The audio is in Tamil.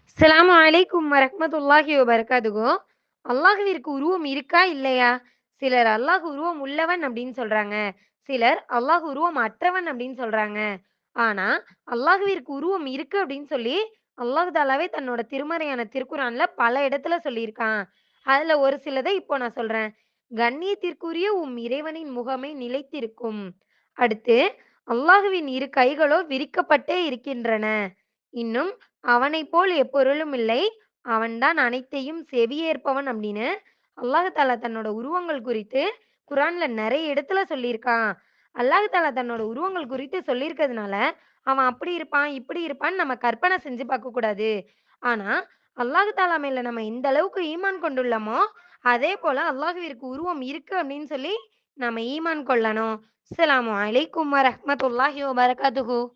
அஸ்ஸலாமு அலைக்கும் வரஹ்மத்துல்லாஹி வபரகாத்துஹு. அல்லாஹ்விற்கு உருவம் இருக்கா? இல்லையா? சிலர் அல்லாஹ் உருவம் உள்ளவன் அப்படின்னு சொல்றாங்க. சிலர் அல்லாஹ் உருவம் அற்றவன் அப்படின்னு சொல்றாங்க. ஆனா, அல்லாஹ்விற்கு உருவம் இருக்கு அப்படின்னு சொல்லி அல்லாஹ் தஆலாவே தன்னோட திருமறையான திருக்குரான்ல பல இடத்துல சொல்லியிருக்கான். அதுல ஒரு சிலதை இப்போ நான் சொல்றேன். கண்ணியத்திற்குரிய இறைவனின் முகமே நிலைத்திருக்கும். அடுத்து, அல்லாஹ்வின் இரு கைகளோ விரிக்கப்பட்டே இருக்கின்றன. இன்னும் அவனைப் போல் எப்பொருளும் இல்லை. அவன்தான் அனைத்தையும் செவியேற்பவன் அப்படின்னு அல்லாஹ் தஆலா தன்னோட உருவங்கள் குறித்து குரான்ல நெறைய இடத்துல சொல்லியிருக்கான். அல்லாஹ் தஆலா தன்னோட உருவங்கள் குறித்து சொல்லியிருக்கிறதுனால, அவன் அப்படி இருப்பான், இப்படி இருப்பான்னு நம்ம கற்பனை செஞ்சு பார்க்கக்கூடாது. ஆனா, அல்லாஹ் தஆலா மேல நம்ம எந்த அளவுக்கு ஈமான் கொண்டுள்ளோமோ, அதே போல அல்லாஹ்விற்கு உருவம் இருக்கு அப்படின்னு சொல்லி நம்ம ஈமான் கொள்ளணும். அஸ்ஸலாமு அலைக்கும் வரஹ்மத்துல்லாஹி வபரகாத்துஹு.